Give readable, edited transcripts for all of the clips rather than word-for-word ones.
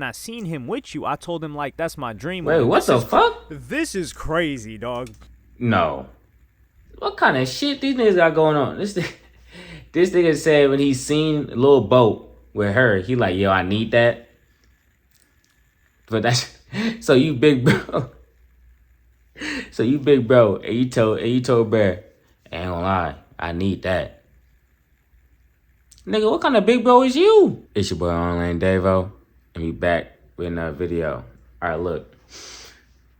I seen him with you, I told him, like, that's my dream. Wait, what the fuck? This is crazy, dog. No. What kind of shit these niggas got going on? This nigga said when he seen Lil Boat with her, he like, yo, I need that. But that's so you big bro. So you big bro, and you told Bear, ain't gonna lie, I need that. Nigga, what kind of big bro is you? It's your boy Ownlane Davo, and we back with another video. Alright, look.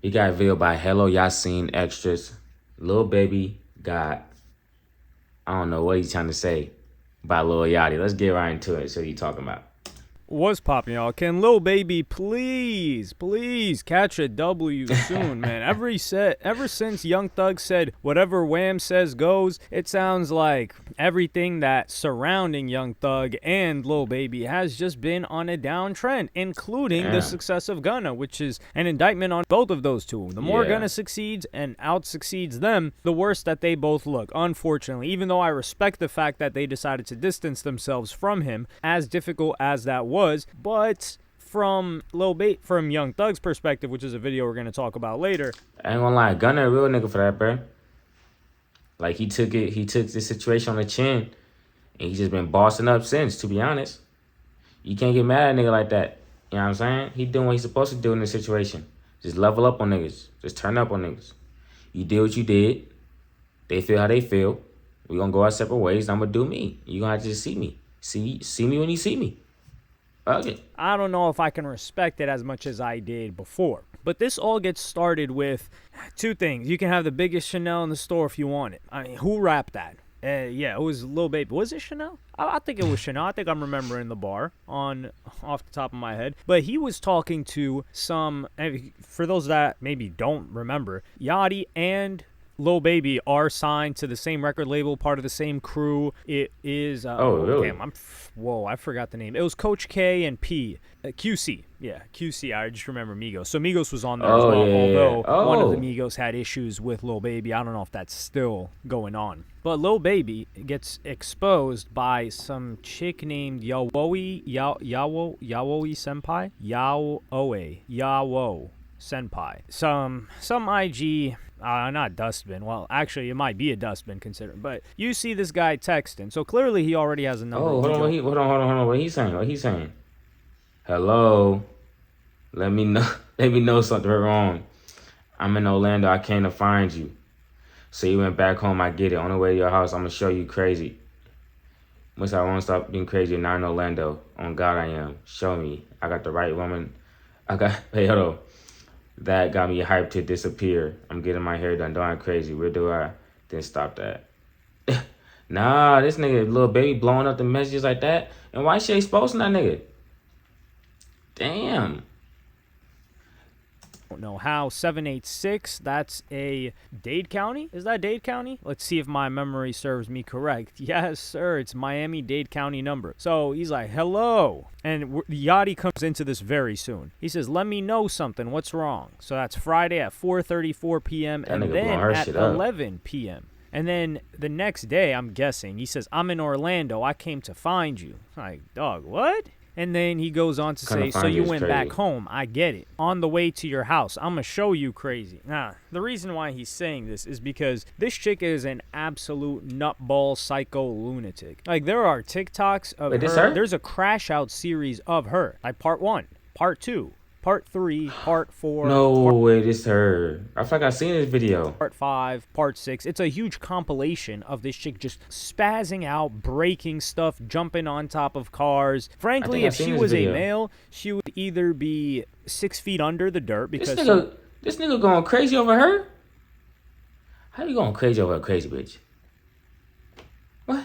We got a video by Hello Yasin Extras. Lil Baby got, I don't know what he's trying to say about Lil Yachty. Let's get right into it. So what you talking about? What's poppin', y'all? Can Lil Baby please catch a W soon, man? Ever since Young Thug said whatever Wham says goes, it sounds like everything that surrounding Young Thug and Lil Baby has just been on a downtrend, including the success of Gunna, which is an indictment on both of those two. The more Gunna succeeds and out-succeeds them, the worse that they both look, unfortunately. Even though I respect the fact that they decided to distance themselves from him, as difficult as that was, but from Young Thug's perspective, which is a video we're going to talk about later. I ain't gonna lie, Gunna a real nigga for that, bro. Like, he took this situation on the chin, and he's just been bossing up since, to be honest. You can't get mad at a nigga like that. You know what I'm saying? He doing what he's supposed to do in this situation. Just level up on niggas. Just turn up on niggas. You did what you did. They feel how they feel. We gonna go our separate ways. I'm gonna do me. You gonna have to just see me. See me when you see me. Okay. I don't know if I can respect it as much as I did before. But this all gets started with two things. You can have the biggest Chanel in the store if you want it. I mean, who rapped that? Yeah, it was Lil Baby. Was it Chanel? I think it was Chanel. I think I'm remembering the bar off the top of my head. But he was talking to some, for those that maybe don't remember, Yachty and Lil Baby are signed to the same record label, part of the same crew. It is really? Damn, I forgot the name. It was Coach K and P. QC. Yeah, QC. I just remember Migos. So Migos was on there as well, although one of the Migos had issues with Lil Baby. I don't know if that's still going on. But Lil Baby gets exposed by some chick named Yawoe Senpai? Yawo Senpai. Some IG, not dustbin. Well, actually, it might be a dustbin considering. But you see this guy texting, so clearly he already has a number. Oh, hold on. What he's saying? Hello. Let me know something wrong. I'm in Orlando. I came to find you. So you went back home. I get it. On the way to your house, I'm gonna show you crazy. Once I won't stop being crazy, now in Orlando. On God, I am. Show me. I got the right woman. Hey, hold on. That got me hyped to disappear. I'm getting my hair done. Don't act crazy. Where do I? Then stop that. Nah, this nigga, Lil Baby blowing up the messages like that. And why she exposing that nigga? Damn. Don't know how. 786, that's a Dade County? Is that Dade County? Let's see if my memory serves me correct. Yes, sir. It's Miami-Dade County number. So he's like, hello. And Yachty comes into this very soon. He says, let me know something. What's wrong? So that's Friday at 4:34 p.m. and then at 11 p.m. And then the next day, I'm guessing, he says, I'm in Orlando. I came to find you. Like, dog, what? And then he goes on to say, so you went back home. I get it. On the way to your house. I'm going to show you crazy. Nah, the reason why he's saying this is because this chick is an absolute nutball psycho lunatic. Like, there are TikToks of her. There's a Crash Out series of her. Like, part 1, part 2, part 3, part 4. No way, this her. I feel like I've seen this video. Part 5, part 6. It's a huge compilation of this chick just spazzing out, breaking stuff, jumping on top of cars. Frankly, if she was a male, she would either be 6 feet under the dirt because this nigga going crazy over her? How you going crazy over a crazy bitch? What?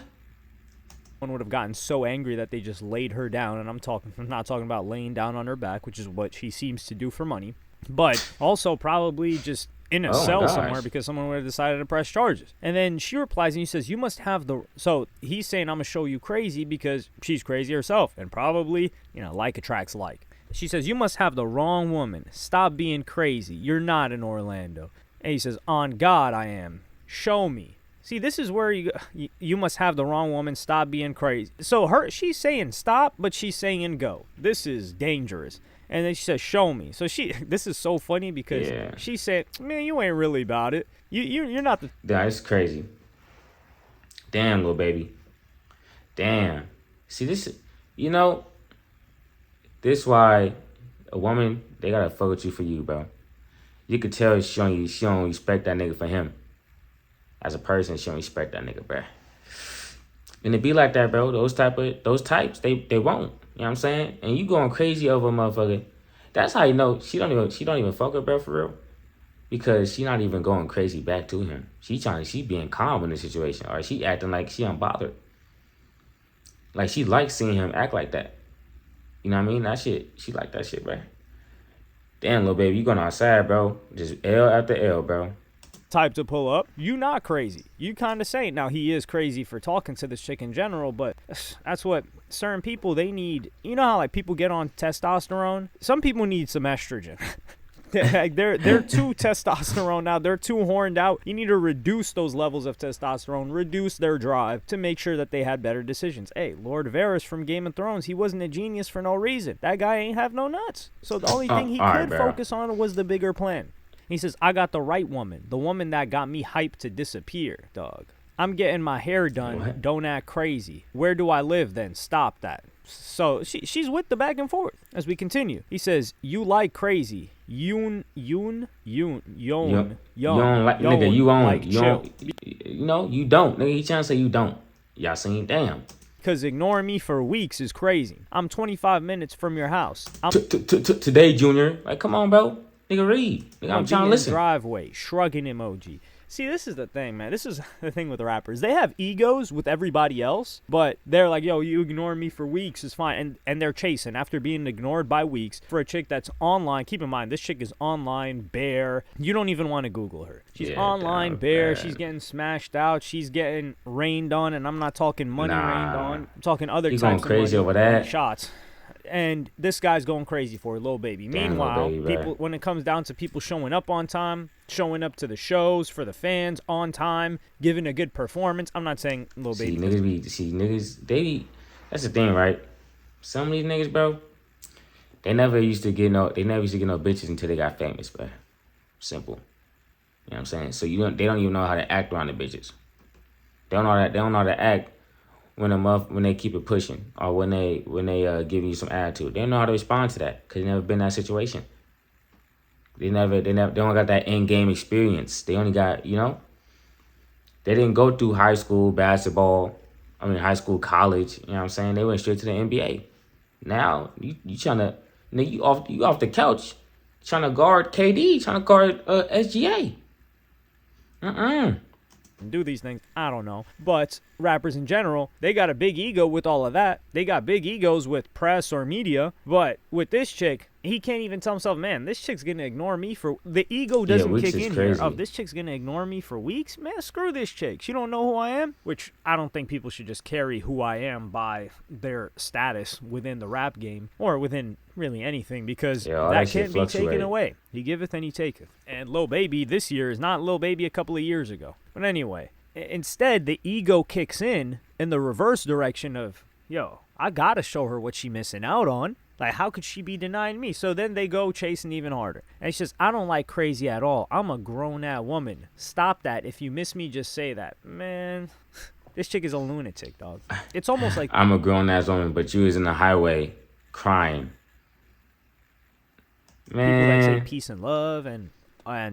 Would have gotten so angry that they just laid her down, and I'm not talking about laying down on her back, which is what she seems to do for money, but also probably just in a cell somewhere because someone would have decided to press charges. And then she replies and he says, you must have the, so he's saying, I'm gonna show you crazy because she's crazy herself, and probably, like attracts like. She says, you must have the wrong woman. Stop being crazy. You're not in Orlando. And he says, on God I am. Show me. See, this is where you must have the wrong woman. Stop being crazy. So she's saying stop, but she's saying go. This is dangerous. And then she said, show me. So this is so funny because she said, man, you ain't really about it. You're not the. Yeah, it's crazy. Damn, little baby. Damn. See, this, this why a woman, they gotta fuck with you for you, bro. You could tell she don't respect that nigga for him. As a person, she don't respect that nigga, bro. And it be like that, bro. Those types, they won't. You know what I'm saying? And you going crazy over a motherfucker. That's how you know she don't even fuck with bro for real. Because she not even going crazy back to him. She being calm in the situation. Or she acting like she unbothered. Like she likes seeing him act like that. You know what I mean? That shit, she like that shit, bro. Damn, little baby, you going outside, bro. Just L after L, bro. Type to pull up. You not crazy. You kind of say it. Now, he is crazy for talking to this chick in general, but that's what certain people, they need. You know how like people get on testosterone? Some people need some estrogen. They're too testosterone now. They're too horned out. You need to reduce those levels of testosterone, reduce their drive to make sure that they had better decisions. Hey, Lord Varys from Game of Thrones, he wasn't a genius for no reason. That guy ain't have no nuts. So the only thing he could focus on was the bigger plan. He says, I got the right woman. The woman that got me hyped to disappear, dog. I'm getting my hair done. What? Don't act crazy. Where do I live then? Stop that. So she's with the back and forth as we continue. He says, you like crazy. You don't like, nigga, you own. Like, you don't. You don't. Nigga, he trying to say you don't. Y'all saying, damn. Because ignoring me for weeks is crazy. I'm 25 minutes from your house. Today, Junior. Like, come on, bro. Nigga, read. Nigga, I'm trying to listen. Driveway, shrugging emoji. See, this is the thing, man. This is the thing with rappers. They have egos with everybody else, but they're like, yo, you ignore me for weeks is fine. And they're chasing after being ignored by weeks for a chick that's online. Keep in mind, this chick is online, bare. You don't even want to Google her. She's online, bare. She's getting smashed out. She's getting rained on, and I'm not talking money rained on. I'm talking other types going crazy of money, over that. Shots. And this guy's going crazy for a little baby. Meanwhile, people, when it comes down to people showing up on time, showing up to the shows for the fans on time, giving a good performance. I'm not saying little baby. Niggas, that's the thing, right? Some of these niggas, bro, they never used to get no bitches until they got famous, bro. Simple. You know what I'm saying? So they don't even know how to act around the bitches. They don't know how to act when they keep it pushing, or when they giving you some attitude. They don't know how to respond to that because they never been in that situation. They don't got that end game experience. They only got, they didn't go through high school basketball. High school, college. You know what I'm saying? They went straight to the NBA. Now you trying to, you off the couch trying to guard KD, trying to guard SGA. Do these things, I don't know, but rappers in general, they got a big ego with all of that. They got big egos with press or media, but with this chick, he can't even tell himself, man, this chick's gonna ignore me for the ego doesn't kick in here of this chick's gonna ignore me for weeks. Man, screw this chick. She don't know who I am, which I don't think people should just carry who I am by their status within the rap game or within really anything, because that can't be taken away. He giveth and he taketh. And Lil Baby this year is not Lil Baby a couple of years ago. But anyway, instead the ego kicks in the reverse direction of, yo, I gotta show her what she missing out on. Like, how could she be denying me? So then they go chasing even harder. And it's just, I don't like crazy at all. I'm a grown-ass woman. Stop that. If you miss me, just say that. Man, this chick is a lunatic, dog. It's almost like... I'm a grown-ass woman, but you was in the highway crying. Man. People that say peace and love, and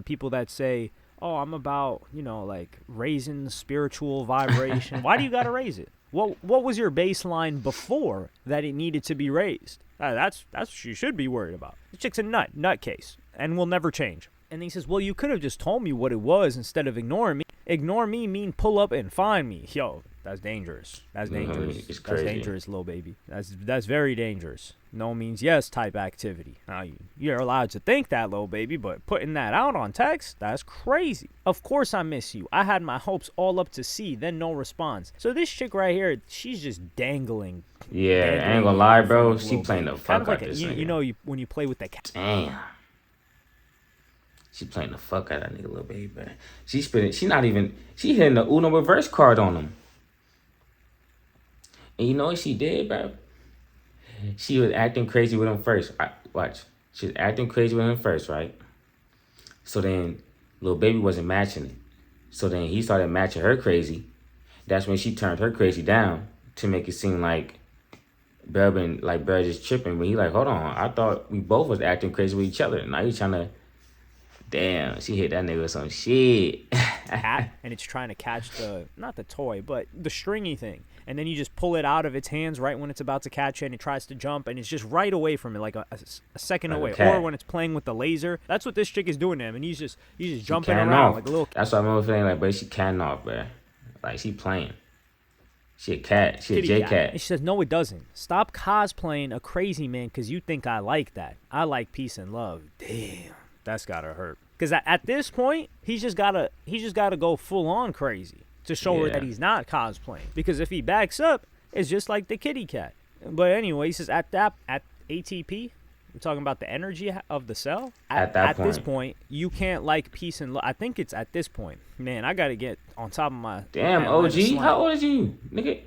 people that say, oh, I'm about, like, raising spiritual vibration. Why do you got to raise it? What was your baseline before that it needed to be raised? That's what you should be worried about. The chick's a nutcase, and will never change. And he says, well, you could have just told me what it was instead of ignoring me. Ignore me mean pull up and find me. Yo, that's dangerous. That's dangerous. It's crazy. That's dangerous, little baby. That's very dangerous. No means yes type activity. Now, you're allowed to think that, little baby, but putting that out on text, that's crazy. Of course I miss you. I had my hopes all up to see, then no response. So this chick right here, she's just dangling. Yeah, I ain't gonna lie, bro. She playing the fuck out this nigga. When you play with the cat. Damn. She playing the fuck out of that nigga, little baby, man. She hitting the Uno reverse card on him. And you know what she did, bro? She was acting crazy with him first. Watch. She was acting crazy with him first, right? So then, little baby wasn't matching it. So then he started matching her crazy. That's when she turned her crazy down to make it seem like bro just tripping. But he like, hold on, I thought we both was acting crazy with each other. Now you trying to, damn, she hit that nigga with some shit. Cat, and it's trying to catch not the toy, but the stringy thing. And then you just pull it out of its hands right when it's about to catch it, and it tries to jump, and it's just right away from it, like a second away. Or when it's playing with the laser. That's what this chick is doing to him, and he's just jumping around like a little. That's what I remember feeling like, bro, she can't off, bro. Like, she playing. She a cat. She a J cat. And she says, no, it doesn't. Stop cosplaying a crazy man because you think I like that. I like peace and love. Damn, that's gotta hurt. Because at this point, he's just gotta go full on crazy to show her that he's not cosplaying. Because if he backs up, it's just like the kitty cat. But anyway, he says at ATP, we're talking about the energy of the cell. At this point, you can't like peace and love. I think it's at this point. Man, I gotta get on top of my. Damn, OG, how old are you, nigga?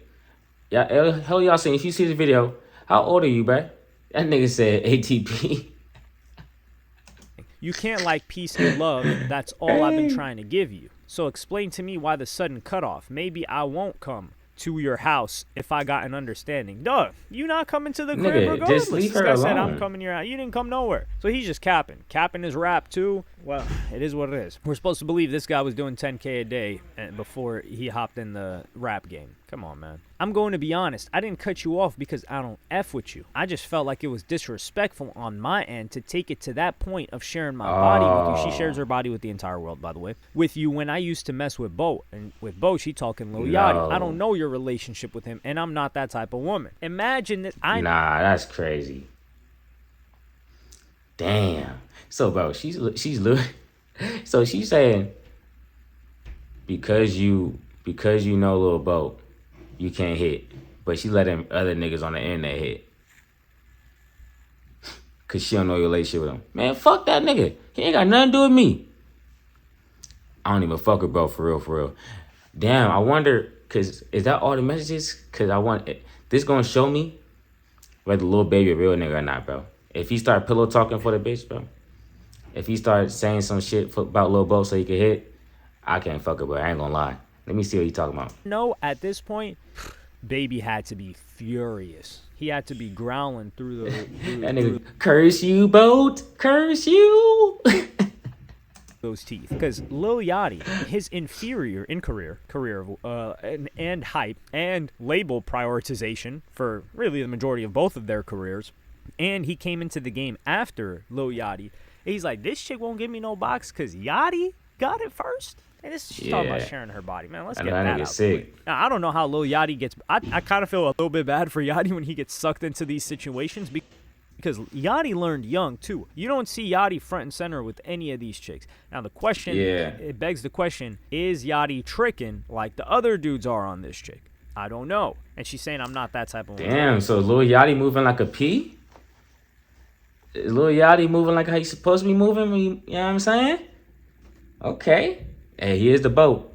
Yeah, hell y'all saying if you see the video, how old are you, bro? That nigga said ATP. You can't like peace and love. That's all I've been trying to give you. So explain to me why the sudden cutoff. Maybe I won't come to your house if I got an understanding. Duh, you not coming to the crib regardless. Just leave her this guy alone. said I'm coming to your house. You didn't come nowhere. So he's just capping his rap too. Well, it is what it is. We're supposed to believe this guy was doing 10K a day before he hopped in the rap game. Come on, man. I'm going to be honest. I didn't cut you off because I don't F with you. I just felt like it was disrespectful on my end to take it to that point of sharing my body with you. She shares her body with the entire world, by the way. With you when I used to mess with Bo. And with Bo, she talking Lil Yachty. I don't know your relationship with him, and I'm not that type of woman. Imagine that Nah, that's crazy. Damn. So, bro, she's so she's saying because you know Lil Bo, you can't hit, but she letting other niggas on the internet hit because she don't know your relationship with him. Man, fuck that nigga. He ain't got nothing to do with me. I don't even fuck with bro, for real. Damn, I wonder, cause is that all the messages? Cause I want this gonna show me whether Lil Baby a real nigga or not, bro. If he start pillow talking for the bitch, bro. If he start saying some shit about Lil Bo so he can hit, I can't fuck it, bro. I ain't gonna lie. Let me see what he talking about. No, at this point, Baby had to be furious. He had to be growling through the. That nigga, curse you, boat, curse you. Those teeth, because Lil Yachty, his inferior in career, and hype and label prioritization for really the majority of both of their careers, and he came into the game after Lil Yachty. He's like, this chick won't give me no box because Yachty got it first. And she's talking about sharing her body, man. Let's get that out. Sick. Now, I don't know how Lil Yachty gets. I kind of feel a little bit bad for Yachty when he gets sucked into these situations because Yachty learned young too. You don't see Yachty front and center with any of these chicks. Now the question, it begs the question: is Yachty tricking like the other dudes are on this chick? I don't know. And she's saying I'm not that type of woman. Damn. So Lil Yachty moving like a P? Is Lil Yachty moving like how he's supposed to be moving? You know what I'm saying? Okay. Hey, here's the boat.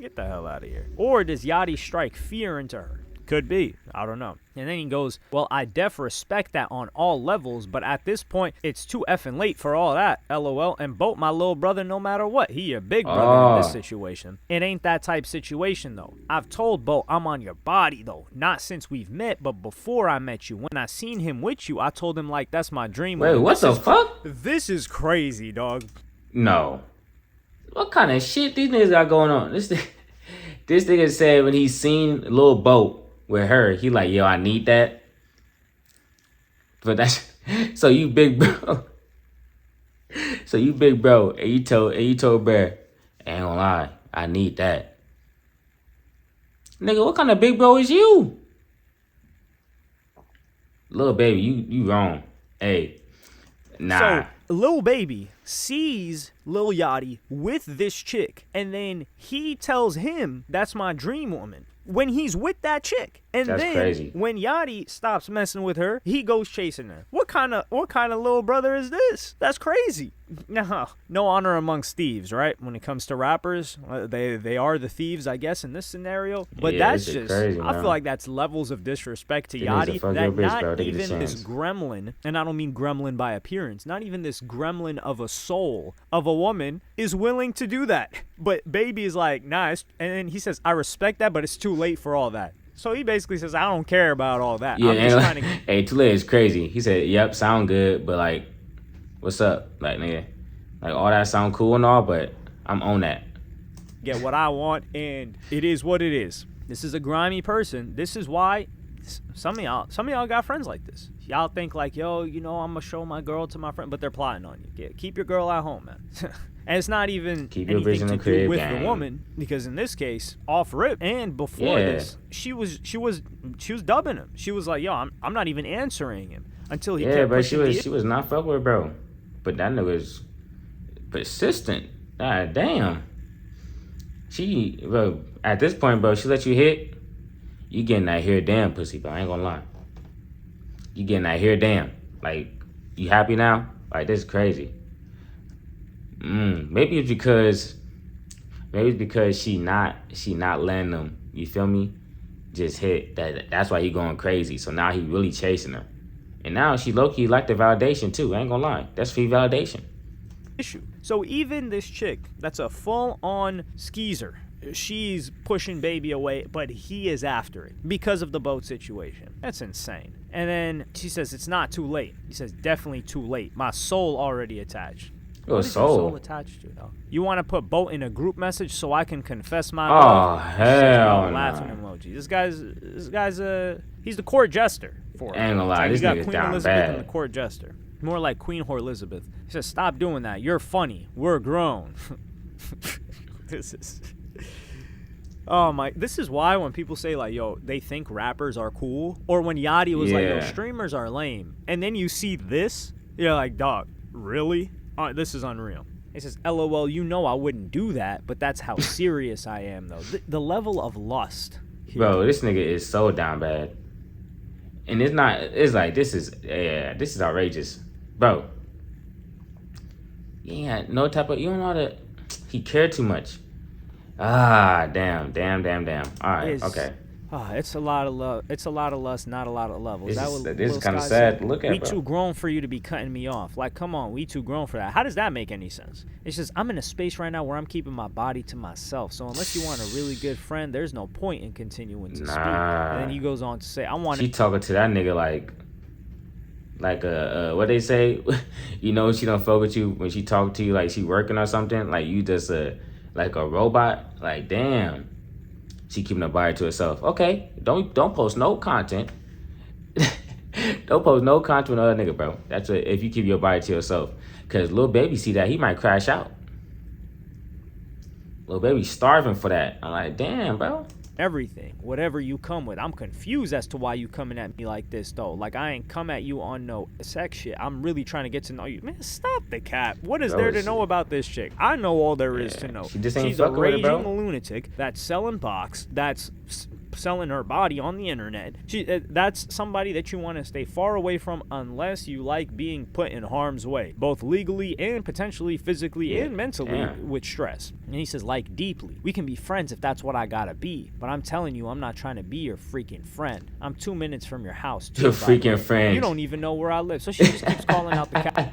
Get the hell out of here. Or does Yachty strike fear into her? Could be. I don't know. And then he goes, well, I def respect that on all levels, but at this point, it's too effing late for all that. LOL. And Boat, my little brother, no matter what. He your big brother in this situation. It ain't that type situation, though. I've told Boat I'm on your body, though. Not since we've met, but before I met you. When I seen him with you, I told him, like, that's my dream. Wait, what the fuck? This is crazy, dog. No. What kind of shit these niggas got going on? This nigga said when he seen Lil Boat with her, he like, yo, I need that. But that's so you big bro. So you big bro, and you told Bear, ain't gonna lie, I need that. Nigga, what kind of big bro is you? Lil Baby, you wrong. Hey, nah. So Lil Baby sees Lil Yachty with this chick, and then he tells him that's my dream woman when he's with that chick. And That's then crazy. when Yachty stops messing with her, he goes chasing her. What kind of little brother is this? That's crazy. No honor amongst thieves, right? When it comes to rappers, they are the thieves, I guess, in this scenario. But Yeah, that's this shit just, crazy, I man. feel like that's levels of disrespect to They need to Yachty fuck that your bitch, not bro. They get a even this chance. gremlin, and I don't mean gremlin by appearance, not even this gremlin of a soul of a woman is willing to do that. But Baby is like, nah, and then he says, I respect that, but it's too late for all that. So he basically says, I don't care about all that. Yeah, I'm just trying to hey, too late is crazy. He said, "Yep, sound good, but like, what's up, like nigga? Like all that sound cool and all, but I'm on that." get what I want, and it is what it is. This is a grimy person. This is why some of y'all got friends like this. Y'all think like, yo, I'm gonna show my girl to my friend, but they're plotting on you. Keep your girl at home, man. And it's not even Keep your bitch anything in to the crib, do with gang. the woman, because in this case, off rip and before Yeah. this, she was dubbing him. She was like, yo, I'm not even answering him until he Yeah, kept but pushing she was not fuck with bro. But that nigga was persistent. God damn. Bro, at this point, bro, she let you hit, you getting that here damn pussy, bro. I ain't gonna lie. You getting that here damn. Like, you happy now? Like, this is crazy. Maybe it's because she not letting them, you feel me, just hit. That's why he going crazy. So now he really chasing her. And now she low-key like the validation too. I ain't gonna lie. That's free validation. issue. So even this chick that's a full-on skeezer, she's pushing Baby away, but he is after it because of the boat situation. That's insane. And then she says it's not too late. He says definitely too late. My soul already attached. Your What is your soul soul. attached to, though? You want to put boat in a group message so I can confess my Oh, love? hell no. Laughing emoji. This guy's he's the court jester for her. I ain't gonna lie, It's like this you got nigga's Queen down Elizabeth bad. and the court jester. More like Queen Whore Elizabeth. He says, stop doing that. You're funny. We're grown. This is... Oh my, this is why when people say like, yo, they think rappers are cool, or when Yachty was like, yo, Yeah. streamers are lame, and then you see this, you're like, dog, really? This is unreal. He says, LOL, I wouldn't do that, but that's how serious I am, though. The level of lust here. Bro, this nigga is so down bad. And it's like, this is outrageous. Bro. Yeah, no type of, you don't know how to, he cared too much. Ah, damn. All right, okay. It's a lot of love. It's a lot of lust, not a lot of levels. This is kind of sad to look at, We bro. too grown for you to be cutting me off. Like, come on, we too grown for that. How does that make any sense? It's just, I'm in a space right now where I'm keeping my body to myself. So unless you want a really good friend, there's no point in continuing to speak. And then he goes on to say, She talking to that nigga like what they say, she don't fuck with you when she talk to you like she working or something, like you just like a robot. Like, damn, she keeping her body to herself. Okay, don't post no content. Don't post no content with another nigga, bro. That's if you keep your body to yourself. Cause Lil Baby see that, he might crash out. Lil Baby starving for that. I'm like, damn, bro. everything, whatever you come with. I'm confused as to why you coming at me like this, though. Like, I ain't come at you on no sex shit. I'm really trying to get to know you. Man, stop the cap. What is there to know about this chick? I know all there is to know. She just ain't She's a fucking with it, raging bro. lunatic that's selling box, that's selling her body on the internet. That's somebody that you want to stay far away from unless you like being put in harm's way, both legally and potentially physically and mentally with stress. And he says, like, deeply. We can be friends if that's what I gotta be, but I'm telling you, I'm not trying to be your freaking friend. I'm 2 minutes from your house, too. Your freaking friend. You don't even know where I live. So she just keeps calling out the cat.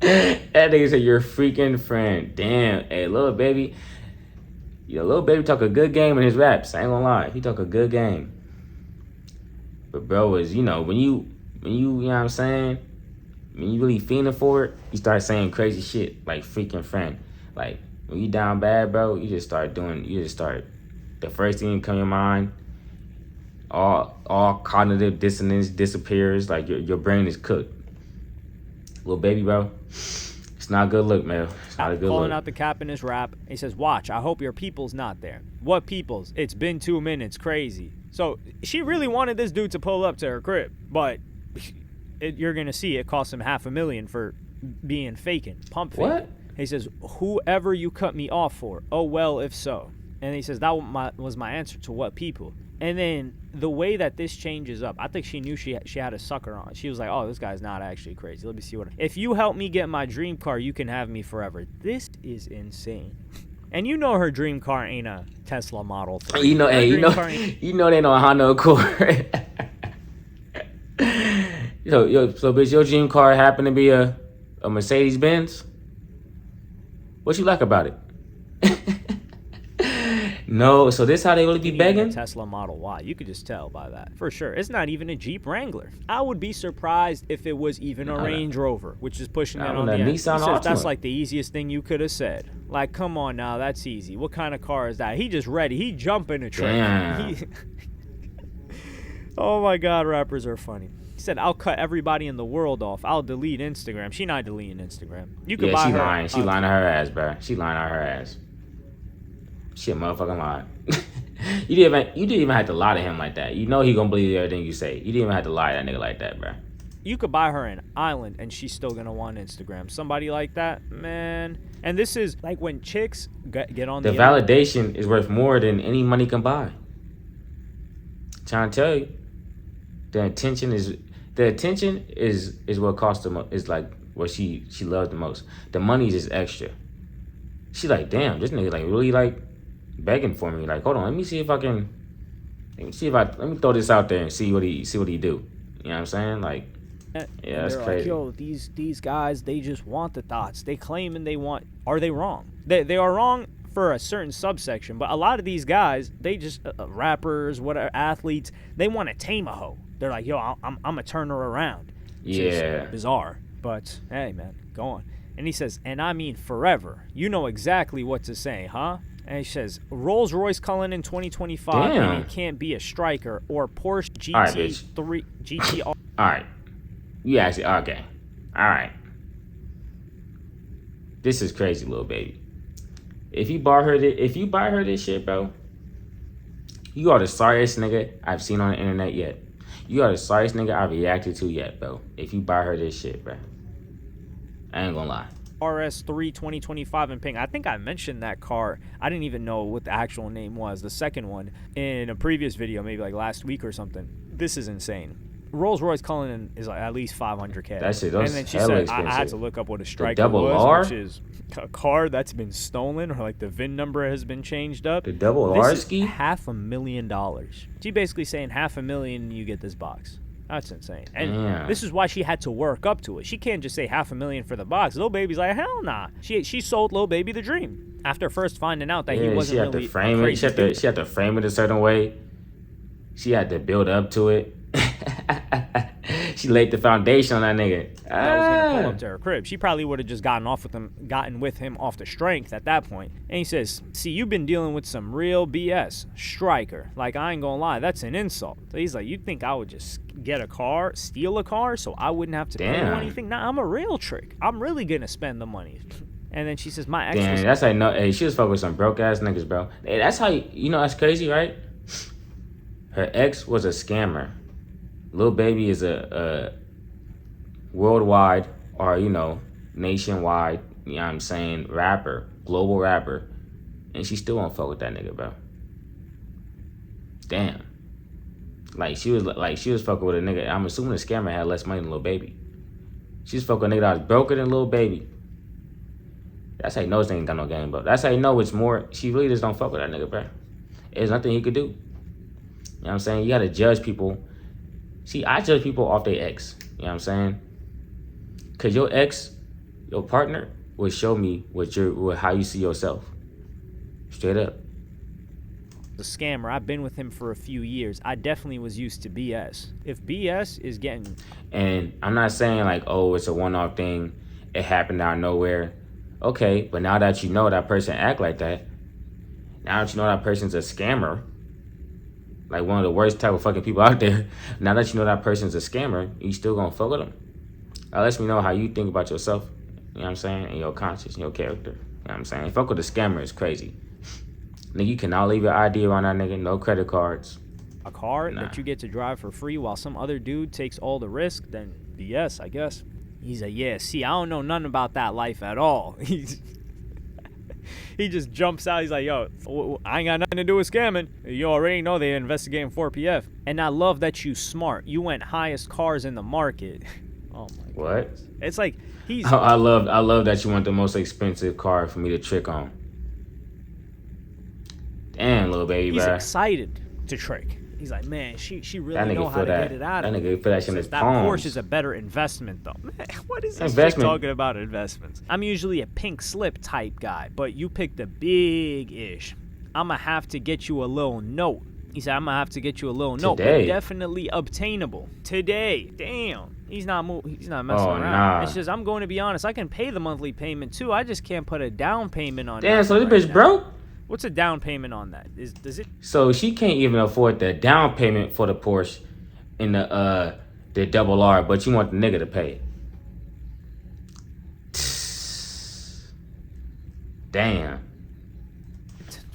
That nigga said, your freaking friend. Damn. Hey, Lil Baby talk a good game in his raps. I ain't gonna lie. He talk a good game. But bro is, when you know what I'm saying? When you really feeling for it, you start saying crazy shit like freaking friend. Like, when you down bad, bro, the first thing that come to your mind, all cognitive dissonance disappears. Like, your brain is cooked. Lil Baby, bro, it's not a good look, man. It's not a good look. Calling out the cap in his rap. He says, watch, I hope your people's not there. What people's? It's been 2 minutes. Crazy. So she really wanted this dude to pull up to her crib, but you're going to see it cost him $500,000 for being pump faking. What? He says, whoever you cut me off for, oh well, if so. And he says, that was my answer to what people. And then the way that this changes up, I think she knew she had a sucker on. She was like, oh, this guy's not actually crazy. Let me see what. If you help me get my dream car, you can have me forever. This is insane. And you know her dream car ain't a Tesla Model 3. You know, hey, you know they know a Honda Accord. So bitch, your dream car happen to be a Mercedes Benz? What you like about it? No, so this how they really be begging? A Tesla Model Y. You could just tell by that. For sure. It's not even a Jeep Wrangler. I would be surprised if it was even a Range Rover, which is pushing it on the end. Nissan Altima. That's like the easiest thing you could have said. Like, come on now, that's easy. What kind of car is that? He just ready. He jumping a train. Oh my God, rappers are funny. He said, I'll cut everybody in the world off. I'll delete Instagram. She not deleting Instagram. You could buy her. Lying. She lying to her ass, bro. She lying to her ass. She a motherfucking lie. You didn't even have to lie to him like that. You know he gonna believe everything you say. You didn't even have to lie to that nigga like that, bro. You could buy her an island and she's still gonna want Instagram. Somebody like that, man. And this is like when chicks get on the validation is worth more than any money can buy. I'm trying to tell you, the attention is what costs the most. Is like what she loves the most. The money is just extra. She like, damn, this nigga like really like begging for me. Like, hold on, let me throw this out there and see what he do. You know what I'm saying? Like, yeah, that's crazy. Like, yo, these guys, they just want the thoughts. They claim and they want. Are they wrong? They are wrong for a certain subsection, but a lot of these guys, they just rappers, whatever, athletes, they want to tame a hoe. They're like, yo, I'm gonna turn her around. Yeah, bizarre, but hey, man, go on. And he says, and I mean forever. You know exactly what to say, huh? And he says, Rolls Royce Cullinan in 2025, and he can't be a striker or Porsche GT3 GTR. All right, you actually okay. All right, this is crazy, little baby. If you buy her this shit, bro, you are the sorriest nigga I've seen on the internet yet. You are the sorriest nigga I've reacted to yet, bro. If you buy her this shit, bro. I ain't gonna lie. RS3 2025 in pink. I think I mentioned that car. I didn't even know what the actual name was. The second one in a previous video, maybe like last week or something. This is insane. Rolls Royce Cullinan is like at least 500K. That's it. And then she said, I had to look up what a striker was, which is a car that's been stolen or like the VIN number has been changed up. The double R ski? $500,000. She basically saying $500,000 you get this box. That's insane. And this is why she had to work up to it. She can't just say $500,000 for the box. Lil Baby's like, hell nah. She sold Lil Baby the dream after first finding out that he wasn't really crazy. She had to frame it a certain way. She had to build up to it. She laid the foundation on that nigga. That was gonna pull up to her crib. She probably would have just gotten with him off the strength at that point. And he says, see, you've been dealing with some real BS. Striker. Like, I ain't gonna lie, that's an insult. So he's like, you think I would just get a car, steal a car, so I wouldn't have to pay you anything? Nah, I'm a real trick. I'm really gonna spend the money. And then she says, my ex was... that's how you know, hey, she was fucking with some broke ass niggas, bro. Hey, that's how you know that's crazy, right? Her ex was a scammer. Lil Baby is a worldwide or, you know, nationwide, you know what I'm saying, rapper, global rapper. And she still won't fuck with that nigga, bro. Damn. Like she was fucking with a nigga. I'm assuming the scammer had less money than Lil Baby. She was fucking with a nigga that was broker than Lil Baby. That's how you know this nigga ain't got no game, bro. That's how you know it's more, she really just don't fuck with that nigga, bro. There's nothing he could do. You know what I'm saying? You gotta judge people. See, I judge people off their ex. You know what I'm saying? Cause your ex, your partner, will show me how you see yourself. Straight up. The scammer. I've been with him for a few years. I definitely was used to BS. If BS is getting... And I'm not saying like, oh, it's a one-off thing. It happened out of nowhere. Okay, but now that you know that person act like that, now that you know that person's a scammer, like one of the worst type of fucking people out there. Now that you know that person's a scammer, you still gonna fuck with them. That lets me know how you think about yourself. You know what I'm saying? And your conscience and your character. You know what I'm saying? Fuck with a scammer is crazy. Nigga, you cannot leave your ID around that nigga. No credit cards. A car that you get to drive for free while some other dude takes all the risk, then BS, I guess. He's like, yeah, see, I don't know nothing about that life at all. He just jumps out. He's like, yo, I ain't got nothing to do with scamming. You already know they're investigating 4PF. And I love that you smart. You went highest cars in the market. Oh my god. What? It's like he's I love that you want the most expensive car for me to trick on. Damn, little baby, he's bro. excited to trick. He's like, man, she That really nigga know how feel to that. get it out That of me. nigga feel that shit in his That palms. Porsche is a better investment, though. Man, what is this chick Investment. talking about investments? I'm usually a pink slip type guy, but you picked a big-ish. I'm going to have to get you a little note. He said, I'm going to have to get you a little note, but Today. definitely obtainable. Today. Damn. He's not messing Oh, around. nah. It's just, I'm going to be honest, I can pay the monthly payment, too. I just can't put a down payment on Damn, so this nothing bitch now. broke? What's a down payment on that? Does it? So she can't even afford the down payment for the Porsche in the double R, but you want the nigga to pay. Damn.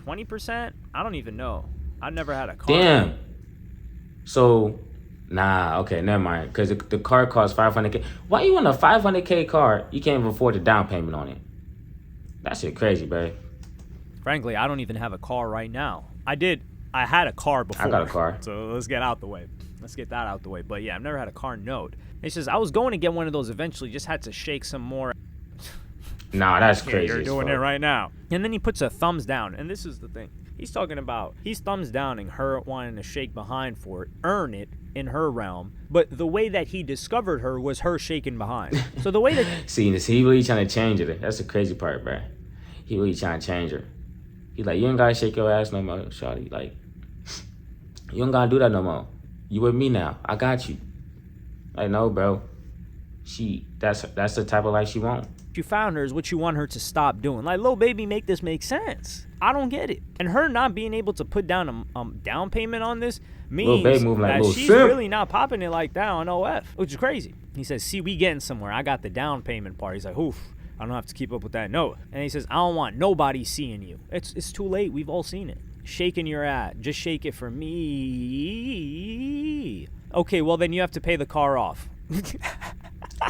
20%? I don't even know. I've never had a car. Damn. So, nah, okay, never mind. Because the car costs $500K. Why you want a $500K car? You can't even afford the down payment on it. That shit crazy, bro. Frankly, I don't even have a car right now. I had a car before. I got a car. So let's get out the way. Let's get that out the way. But yeah, I've never had a car note. He says, I was going to get one of those eventually, just had to shake some more. Nah, that's Yeah, crazy. you're as doing fuck. it right now. And then he puts a thumbs down. And this is the thing. He's talking about, he's thumbs downing her wanting to shake behind for it, earn it in her realm. But the way that he discovered her was her shaking behind. So the way that... See, he really trying to change it. That's the crazy part, bro. He really trying to change her. He's like, you ain't gotta shake your ass no more, shawty. Like, you don't gotta do that no more. You with me now. I got you. Like, no, bro. That's the type of life she want. you found her is what you want her to stop doing. Like, little baby, make this make sense. I don't get it. And her not being able to put down a down payment on this means that she's simp. really not popping it like that on OF, which is crazy. He says, see, we getting somewhere. I got the down payment part. He's like, oof, I don't have to keep up with that note. And he says, I don't want nobody seeing you. It's too late. We've all seen it. Shaking your ass. Just shake it for me. Okay, well, then you have to pay the car off.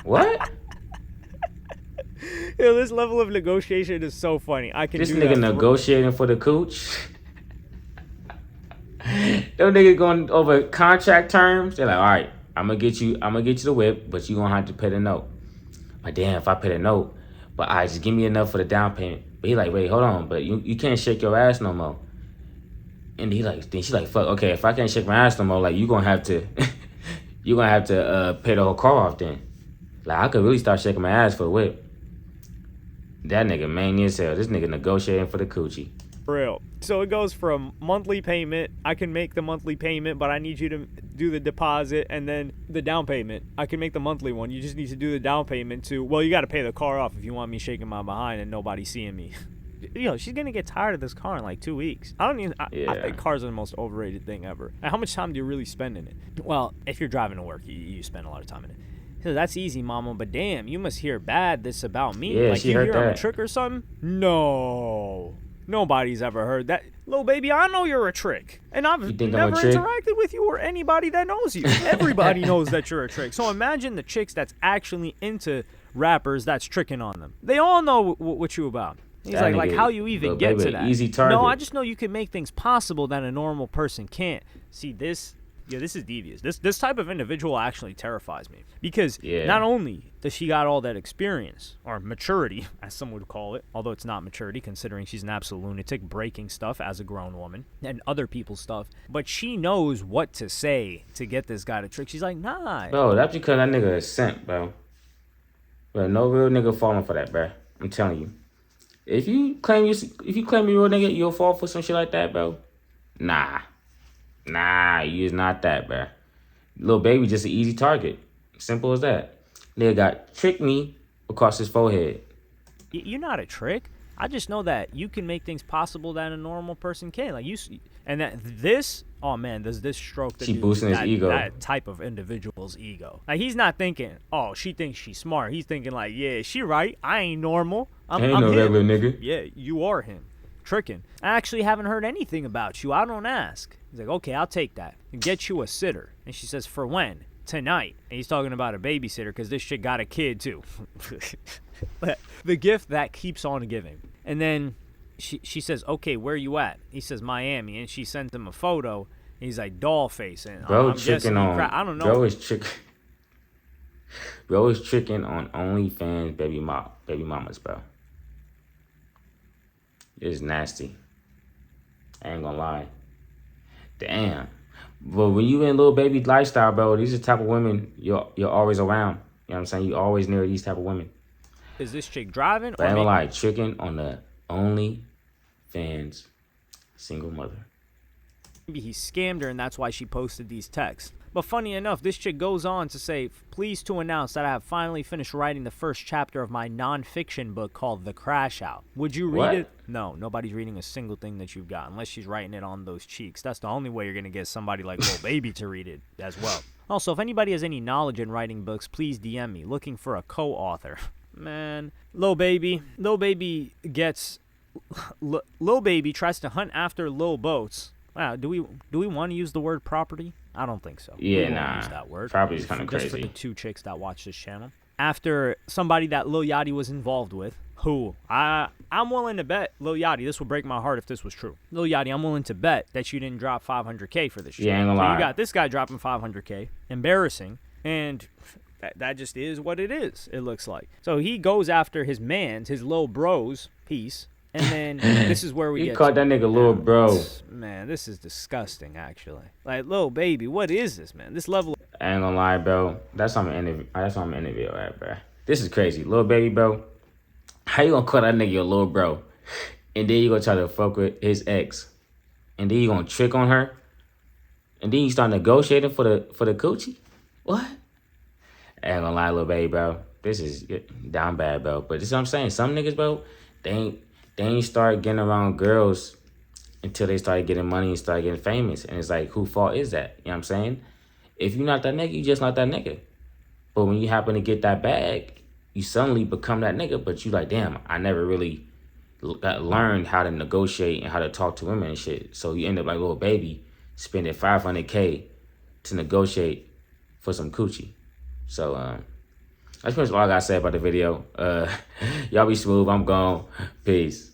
What? Yo, this level of negotiation is so funny. I can This do nigga that. negotiating for the cooch. Them niggas going over contract terms. They're like, all right, I'm gonna get you the whip, but you gonna have to pay the note. Like, damn, if I pay the note, but I just give me enough for the down payment. But he like, wait, hold on, but you can't shake your ass no more. And he like, then she's like, fuck, okay, if I can't shake my ass no more, like you gonna have to pay the whole car off then. Like, I could really start shaking my ass for the whip. That nigga mania as hell. This nigga negotiating for the coochie. For real. So it goes from monthly payment. I can make the monthly payment, but I need you to do the deposit, and then the down payment. I can make the monthly one. You just need to do the down payment to, well, you got to pay the car off if you want me shaking my behind and nobody seeing me. Yo, she's going to get tired of this car in like 2 weeks. I think cars are the most overrated thing ever. And how much time do you really spend in it? Well, if you're driving to work, you spend a lot of time in it. So that's easy, mama, but damn, you must hear bad this about me. Yeah, like she you heard hear I'm a that. trick or something? No. Nobody's ever heard that. Little baby, I know you're a trick. And I've You think I'm never a trick? interacted with you or anybody that knows you. Everybody knows that you're a trick. So imagine the chicks that's actually into rappers that's tricking on them. They all know what you about. He's That like nigga, how you even little get baby, to that. easy target. No, I just know you can make things possible that a normal person can't. See, this is devious. This type of individual actually terrifies me. Because not only does she got all that experience, or maturity, as some would call it, although it's not maturity considering she's an absolute lunatic breaking stuff as a grown woman and other people's stuff, but she knows what to say to get this guy to trick. She's like, nah. Bro, that's because that nigga is simp, bro. But no real nigga falling for that, bro. I'm telling you. If you claim you're a real nigga, you'll fall for some shit like that, bro. Nah, you is not that, bro. Little baby just an easy target. Simple as that. Nigga got tricked me across his forehead. You're not a trick. I just know that you can make things possible that a normal person can. Like and that this, oh man, does this stroke She boosting his ego. That type of individual's ego. Like he's not thinking, oh, she thinks she's smart. He's thinking like, yeah, she right. I ain't normal. I'm no him. regular nigga. Yeah, you are him. Tricking. I actually haven't heard anything about you. I don't ask. He's like, okay, I'll take that. And get you a sitter. And she says, for when? Tonight. And he's talking about a babysitter because this shit got a kid too. The gift that keeps on giving. And then she says, okay, where you at? He says, Miami. And she sends him a photo. And he's like, doll face. And Bro, I'm guessing tricking on. I don't know. Bro is tricking on OnlyFans baby mamas, bro. It's nasty. I ain't gonna lie. Damn. But when you in little baby lifestyle, bro, these are the type of women you're always around. You know what I'm saying? You always near these type of women. Is this chick driving? But I ain't gonna lie, tricking on the OnlyFans single mother. Maybe he scammed her and that's why she posted these texts. But funny enough, this chick goes on to say, pleased to announce that I have finally finished writing the first chapter of my non-fiction book called The Crash Out. Would you read it? No, nobody's reading a single thing that you've got unless she's writing it on those cheeks. That's the only way you're going to get somebody like Lil Baby to read it as well. Also, if anybody has any knowledge in writing books, please DM me, looking for a co-author. Man, Lil Baby tries to hunt after Lil Boats. Wow, do we want to use the word property? I don't think so. Yeah, nah. Use that word. Property is kind of crazy. Just for the 2 chicks that watch this channel. After somebody that Lil Yachty was involved with, who I'm willing to bet, Lil Yachty, this would break my heart if this was true. Lil Yachty, I'm willing to bet that you didn't drop $500K for this shit. Yeah, ain't gonna lie. You got this guy dropping $500K. Embarrassing. And that just is what it is, it looks like. So he goes after his little bro's piece. And then this is where we get. You called that nigga little bro. Man, this is disgusting, actually. Like, Lil Baby, what is this, man? This level. I ain't gonna lie, bro. That's why I'm interview at, bro. This is crazy. Lil Baby, bro. How you gonna call that nigga your little bro? And then you gonna try to fuck with his ex. And then you gonna trick on her. And then you start negotiating for the coochie? What? I ain't gonna lie, Lil Baby, bro. This is down bad, bro. But this is what I'm saying. Some niggas, bro, they ain't start getting around girls until they started getting money and started getting famous. And it's like, whose fault is that? You know what I'm saying? If you're not that nigga, you just not that nigga. But when you happen to get that bag, you suddenly become that nigga. But you like, damn, I never really learned how to negotiate and how to talk to women and shit. So you end up like Lil Baby spending $500K to negotiate for some coochie. So that's pretty much all I gotta say about the video. Y'all be smooth. I'm gone. Peace.